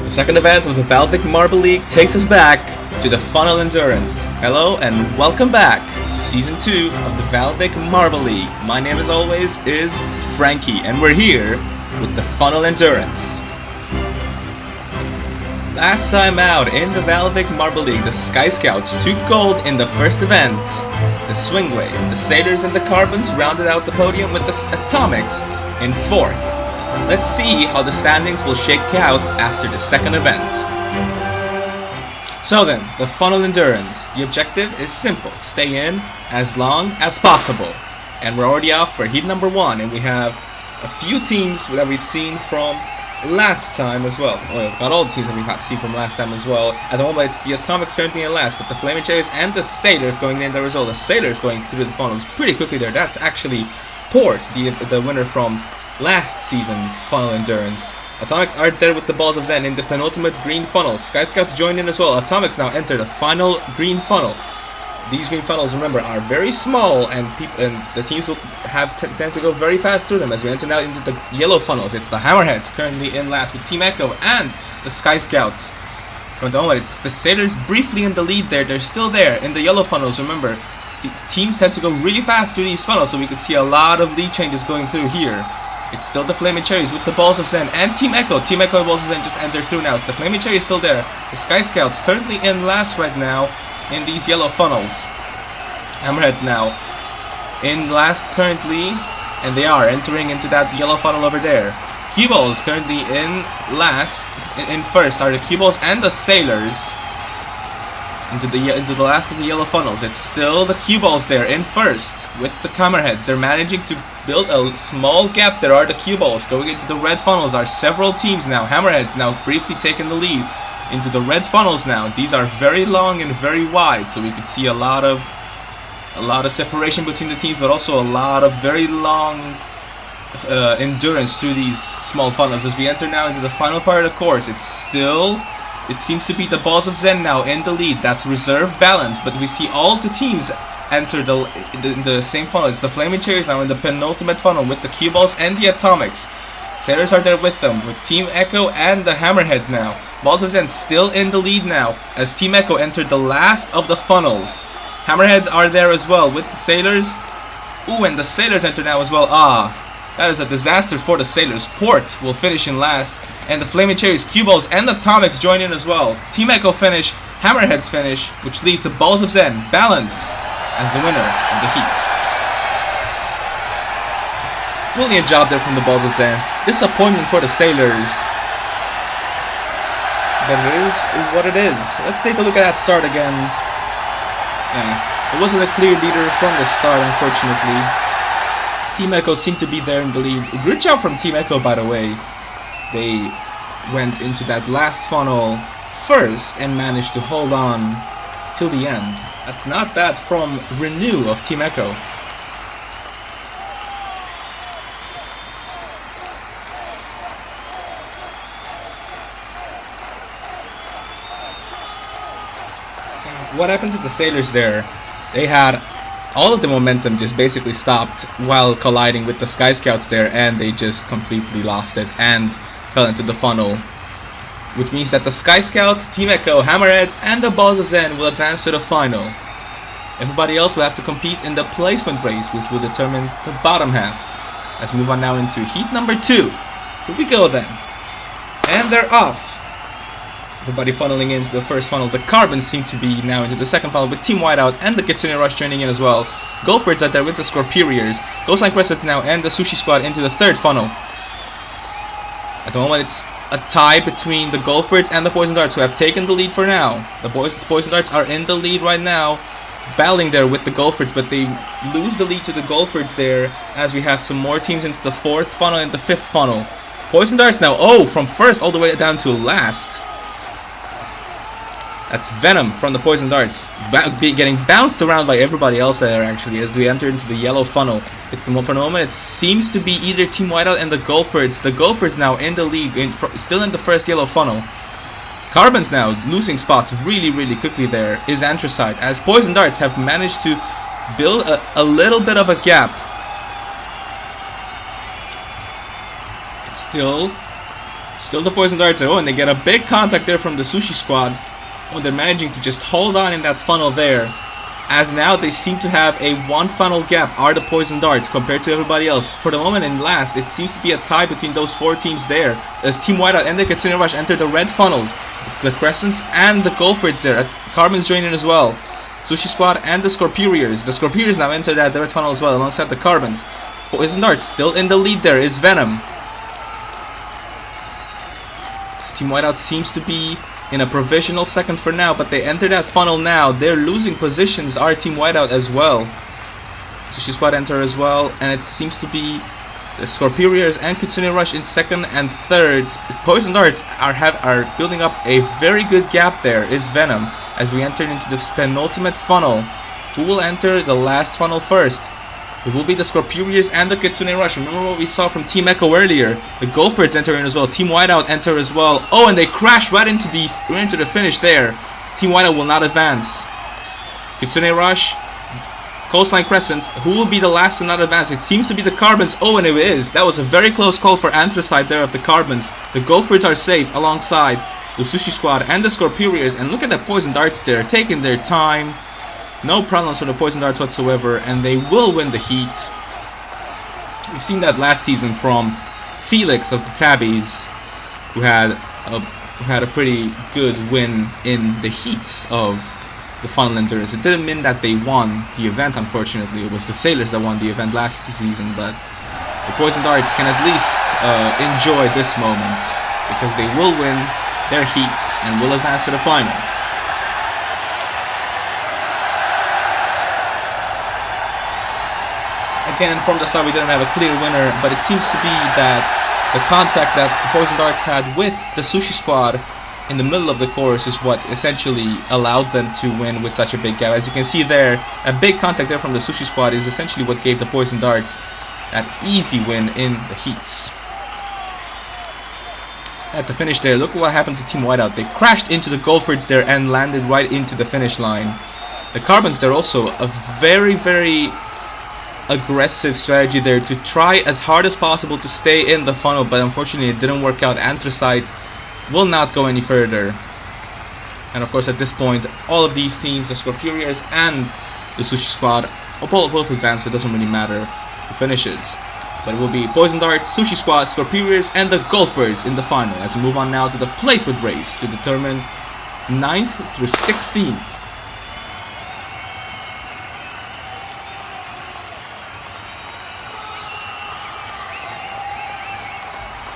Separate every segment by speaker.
Speaker 1: The second event of the VALVIK Marble League takes us back to the Funnel Endurance. Hello and welcome back to Season 2 of the VALVIK Marble League. My name as always is Frankie and we're here with the Funnel Endurance. Last time out in the VALVIK Marble League, the Sky Scouts took gold in the first event. The Swing Wave, the Sailors and the Carbons rounded out the podium with the Atomics in 4th. Let's see how the standings will shake out after the second event. So then, the Funnel Endurance. The objective is simple. Stay in as long as possible. And we're already off for heat number 1, and we have a few teams that we've seen from last time as well. Well, got all the teams that we've seen from last time as well. At the moment, it's the Atomics currently in last, but the Flaming Cherries and the Sailors going in there as well. The Sailors going through the funnels pretty quickly there. That's actually Port, the winner from last season's Funnel Endurance. Atomics are there with the Balls of Zen in the penultimate green funnel. Sky Scouts joined in as well. Atomics now enter the final green funnel. These green funnels, remember, are very small, and the teams will tend to go very fast through them as we enter now into the yellow funnels. It's the Hammerheads currently in last with Team Echo and the Sky Scouts. From the moment, it's the Sailors briefly in the lead there. They're still there in the yellow funnels. Remember, teams tend to go really fast through these funnels, so we can see a lot of lead changes going through here. It's still the Flaming Cherries with the Balls of Zen and Team Echo. Team Echo and Balls of Zen just entered through now. It's the Flaming Cherries still there. The Sky Scouts currently in last right now in these yellow funnels. Hammerheads now in last currently, and they are entering into that yellow funnel over there. Cue Balls currently in last. In first are the Cue Balls and the Sailors. Into the last of the yellow funnels. It's still the Cue Balls there in first with the Hammerheads. They're managing to build a small gap. There are the Cue Balls. Going into the red funnels are several teams now. Hammerheads now briefly taking the lead into the red funnels now. These are very long and very wide, so we could see a lot of separation between the teams, but also a lot of very long endurance through these small funnels. As we enter now into the final part of the course, it seems to be the Balls of Zen now in the lead. That's reserve balance, but we see all the teams enter the same funnel. It's the Flaming Cherries now in the penultimate funnel with the Cue Balls and the Atomics. Sailors are there with them, with Team Echo and the Hammerheads now. Balls of Zen still in the lead now, as Team Echo entered the last of the funnels. Hammerheads are there as well with the Sailors. Ooh, and the Sailors enter now as well. That is a disaster for the Sailors. Port will finish in last, and the Flaming Cherries, Cue Balls, and Atomics join in as well. Team Echo finish, Hammerheads finish, which leaves the Balls of Zen balance as the winner of the heat. Brilliant job there from the Balls of Zen. Disappointment for the Sailors, but it is what it is. Let's take a look at that start again. There wasn't a clear leader from the start, unfortunately. Team Echo seemed to be there in the lead. Good job from Team Echo, by the way. They went into that last funnel first and managed to hold on till the end. That's not bad from Renew of Team Echo. What happened to the Sailors there? They had all of the momentum just basically stopped while colliding with the Sky Scouts there, and they just completely lost it and fell into the funnel. Which means that the Sky Scouts, Team Echo, Hammerheads, and the Balls of Zen will advance to the final. Everybody else will have to compete in the placement race, which will determine the bottom half. Let's move on now into heat number 2. Here we go then. And they're off. Everybody funneling into the first funnel. The Carbons seem to be now into the second funnel with Team Whiteout and the Kitsune Rush joining in as well. Golfbirds are there with the Scorpions. Ghost Line Crescents now and the Sushi Squad into the third funnel. At the moment, it's a tie between the Golfbirds and the Poison Darts, who have taken the lead for now. The Poison Darts are in the lead right now, battling there with the Golfbirds, but they lose the lead to the Golfbirds there as we have some more teams into the fourth funnel and the fifth funnel. Poison Darts now, from first all the way down to last. That's Venom from the Poison Darts, getting bounced around by everybody else there actually as we enter into the yellow funnel. For the moment, it seems to be either Team Whiteout and the Golfbirds. The Golfbirds now in the lead, still in the first yellow funnel. Carbons now losing spots really quickly there is Anthracite, as Poison Darts have managed to build a little bit of a gap. It's still Still the Poison Darts. Oh, and they get a big contact there from the Sushi Squad. Oh, they're managing to just hold on in that funnel there. As now they seem to have a one funnel gap are the Poison Darts compared to everybody else. For the moment in last, it seems to be a tie between those four teams there. As Team Whiteout and the Kitsune Rush enter the red funnels. The Crescents and the Golfbirds there. Carbon's joining as well. Sushi Squad and the Scorpuriers. The Scorpuriers now enter that red funnel as well alongside the Carbons. Poison Darts still in the lead there is Venom. This Team Whiteout seems to be in a provisional second for now, but they enter that funnel now. They're losing positions, our Team Whiteout as well. Sushi Squad enter as well, and it seems to be the Scorpuriers and Kitsune Rush in second and third. Poison Darts are building up a very good gap there is Venom as we enter into this penultimate funnel. Who will enter the last funnel first? It will be the Scorpuriers and the Kitsune Rush. Remember what we saw from Team Echo earlier. The Golfbirds enter in as well. Team Whiteout enter as well. Oh, and they crash right into the finish there. Team Whiteout will not advance. Kitsune Rush, Coastline Crescent. Who will be the last to not advance? It seems to be the Carbons. Oh, and it is. That was a very close call for Anthracite there of the Carbons. The Golfbirds are safe alongside the Sushi Squad and the Scorpuriers. And look at the Poison Darts there, taking their time. No problems for the Poison Darts whatsoever, and they will win the heat. We've seen that last season from Felix of the Tabbies, who had a pretty good win in the heats of the Funnel Endurance. It didn't mean that they won the event, unfortunately. It was the Sailors that won the event last season, but the Poison Darts can at least enjoy this moment, because they will win their heat and will advance to the final. Again, from the start we didn't have a clear winner, but it seems to be that the contact that the Poison Darts had with the Sushi Squad in the middle of the course is what essentially allowed them to win with such a big gap. As you can see there, a big contact there from the Sushi Squad is essentially what gave the Poison Darts that easy win in the heats. At the finish there, look what happened to Team Whiteout. They crashed into the Golfbirds there and landed right into the finish line. The Carbons, they're also a very, very aggressive strategy there to try as hard as possible to stay in the funnel, but unfortunately it didn't work out. Anthracite will not go any further, and of course at this point all of these teams, the Scorpuriers and the Sushi Squad, both advance, so it doesn't really matter who finishes. But it will be Poison Darts, Sushi Squad, Scorpuriers and the Golfbirds in the final, as we move on now to the placement race to determine 9th through 16th.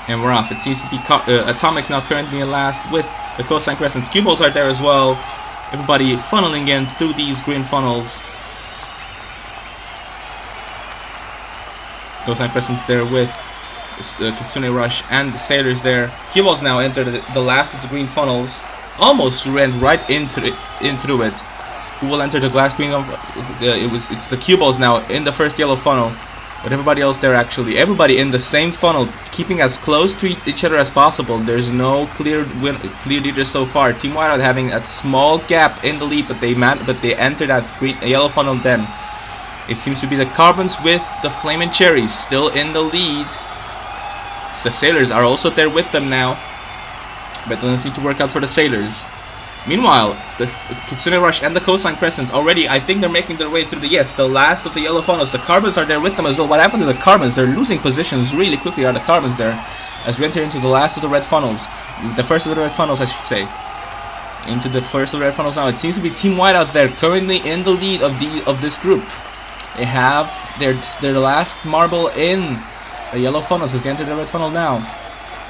Speaker 1: And we're off. It seems to be Atomics now currently in last with the Coastline Crescents. Cue balls are there as well. Everybody funneling in through these green funnels. Coastline Crescents there with the Kitsune Rush and the Sailors there. Cue balls now enter the last of the green funnels. Almost ran right in through it. Who will enter the glass green? It's the cue balls now in the first yellow funnel. But everybody else there, actually, everybody in the same funnel, keeping as close to each other as possible. There's no clear leader so far. Team Whiteout having a small gap in the lead, but they enter that yellow funnel. Then it seems to be the Carbons with the Flamin' Cherries still in the lead. So the Sailors are also there with them now, but it doesn't seem to work out for the Sailors. Meanwhile, the Kitsune Rush and the Coastline Crescents already, I think they're making their way through the last of the yellow funnels. The Carbons are there with them as well. What happened to the Carbons? They're losing positions really quickly, are the Carbons there, as we enter into the last of the red funnels. The first of the red funnels, I should say. Into the first of the red funnels now. It seems to be Team Whiteout there, currently in the lead of this group. They have their last marble in the yellow funnels as they enter the red funnel now.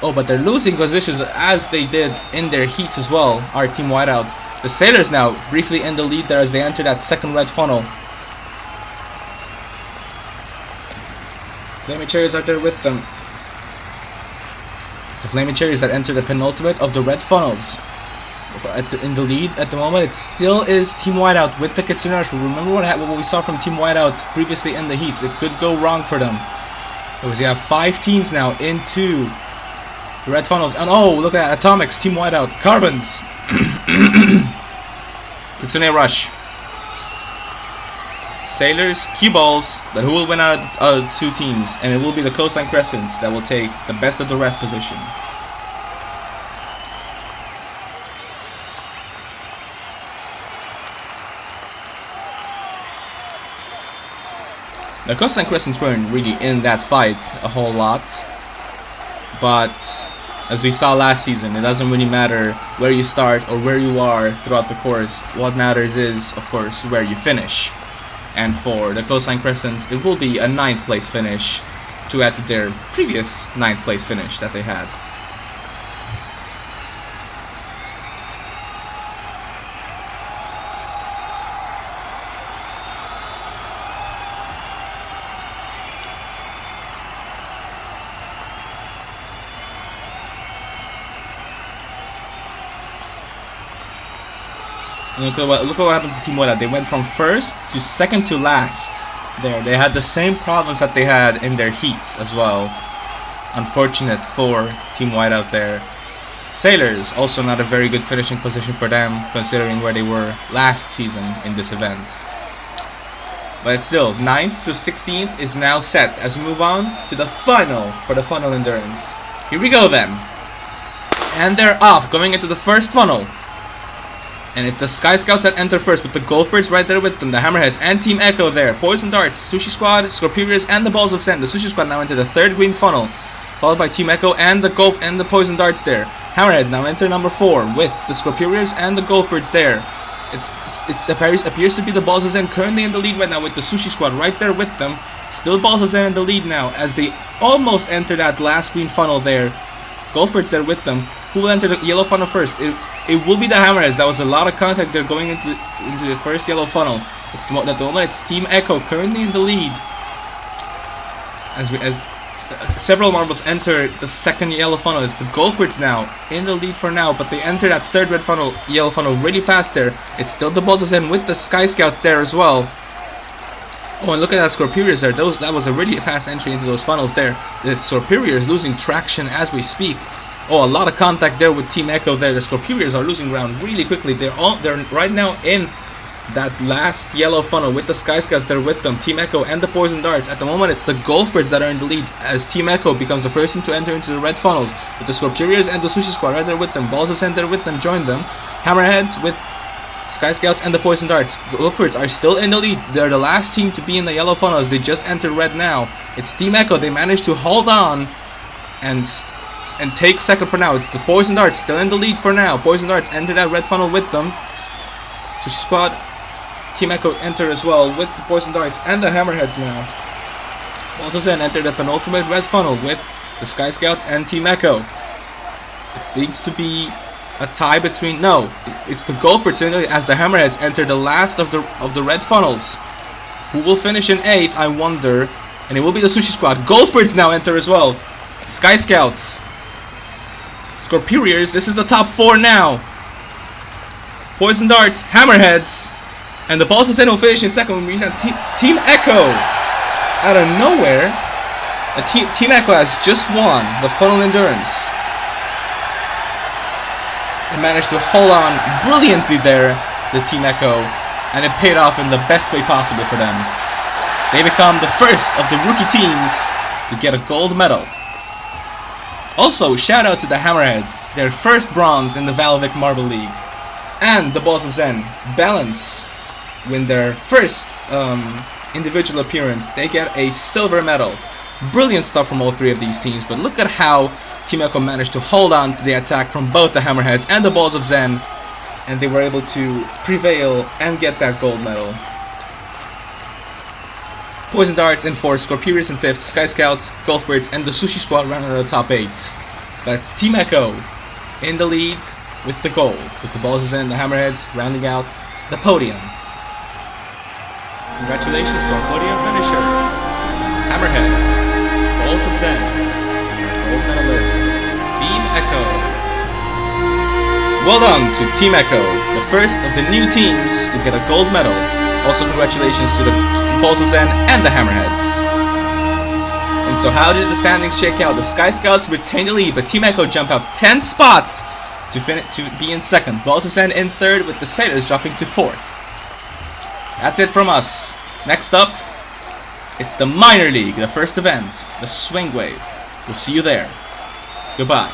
Speaker 1: Oh, but they're losing positions as they did in their heats as well, our Team Whiteout. The Sailors now briefly in the lead there as they enter that second red funnel. Flaming Cherries are there with them. It's the Flaming Cherries that enter the penultimate of the red funnels. In the lead at the moment, it still is Team Whiteout with the Kitsune Rush. Remember what we saw from Team Whiteout previously in the heats. It could go wrong for them. Because you have 5 teams now into the red funnels. And oh, look at that. Atomics, Team Whiteout, Carbons, Kitsune Rush, Sailors, Cue Balls. But who will win out of 2 teams? And it will be the Coastline Crescents that will take the best of the rest position. The Coastline Crescents weren't really in that fight a whole lot, but as we saw last season, it doesn't really matter where you start or where you are throughout the course. What matters is, of course, where you finish. And for the Coastline Crescents, it will be a 9th place finish to add to their previous 9th place finish that they had. Look at what happened to Team Whiteout. They went from first to second to last. There, they had the same problems that they had in their heats as well. Unfortunate for Team Whiteout there. Sailors, also not a very good finishing position for them, considering where they were last season in this event. But still, 9th to 16th is now set as we move on to the final for the funnel endurance. Here we go then. And they're off, going into the first funnel. And it's the Sky Scouts that enter first, with the Golfbirds right there with them, the Hammerheads and Team Echo there. Poison Darts, Sushi Squad, Scorpurious, and the Balls of Sand. The Sushi Squad now enter the 3rd green funnel, followed by Team Echo and the Golf and the Poison Darts there. Hammerheads now enter number 4 with the Scorpurious and the Golfbirds there. It appears to be the Balls of Zen currently in the lead right now, with the Sushi Squad right there with them. Still Balls of Zen in the lead now as they almost enter that last green funnel there. Golfbirds there with them. Who will enter the yellow funnel first? It will be the Hammerheads. That was a lot of contact there going into the first yellow funnel. At the moment, it's Team Echo currently in the lead. As several marbles enter the second yellow funnel. It's the Golfbirds now in the lead for now, but they enter that 3rd red funnel, yellow funnel really fast there. It's still the Balls of Zen with the Sky Scout there as well. Oh, and look at that Scorpurious there. That was a really fast entry into those funnels there. The Scorpurious is losing traction as we speak. Oh, a lot of contact there with Team Echo there. The Scorpurious are losing ground really quickly. They're right now in that last yellow funnel with the Sky Scouts there with them, Team Echo and the Poison Darts. At the moment, it's the Golfbirds that are in the lead as Team Echo becomes the first team to enter into the red funnels, with the Scorpurious and the Sushi Squad right there with them. Balls of Sand there with them, join them. Hammerheads with Sky Scouts and the Poison Darts. Golfbirds are still in the lead. They're the last team to be in the yellow funnels. They just entered red now. It's Team Echo. They managed to hold on and take second for now. It's the Poison Darts still in the lead for now. Poison Darts enter that red funnel with them. Sushi Squad, Team Echo enter as well with the Poison Darts and the Hammerheads now. Also then enter the penultimate red funnel with the Sky Scouts and Team Echo. It seems to be a tie between... No, it's the Golfbirds as the Hammerheads enter the last of the red funnels. Who will finish in 8th, I wonder. And it will be the Sushi Squad. Golfbirds now enter as well. Sky Scouts, Scorpurious, this is the top 4 now. Poison Darts, Hammerheads, and the Balls of Zen will finish in second. We have Team Echo out of nowhere. Team Echo has just won the Funnel Endurance. They managed to hold on brilliantly there, the Team Echo, and it paid off in the best way possible for them. They become the first of the rookie teams to get a gold medal. Also, shout out to the Hammerheads, their first bronze in the VALVIK Marble League. And the Balls of Zen, Balance, win their first individual appearance. They get a silver medal. Brilliant stuff from all 3 of these teams, but look at how Team Echo managed to hold on to the attack from both the Hammerheads and the Balls of Zen, and they were able to prevail and get that gold medal. Poison Darts in 4th, Scorpurious in 5th, Sky Scouts, Golfbirds, and the Sushi Squad rounded out the top 8. That's Team Echo in the lead with the gold, with the Balls of Zen and the Hammerheads rounding out the podium. Congratulations to our podium finishers. Hammerheads, Balls of Zen, gold medalists, Team Echo. Well done to Team Echo, the first of the new teams to get a gold medal. Also congratulations to the Balls of Zen and the Hammerheads. And so how did the standings shake out? The Sky Scouts retain the lead, but Team Echo jump up 10 spots to be in second. Balls of Zen in third, with the Sailors dropping to 4th. That's it from us. Next up, it's the Minor League, the first event, the Swing Wave. We'll see you there. Goodbye.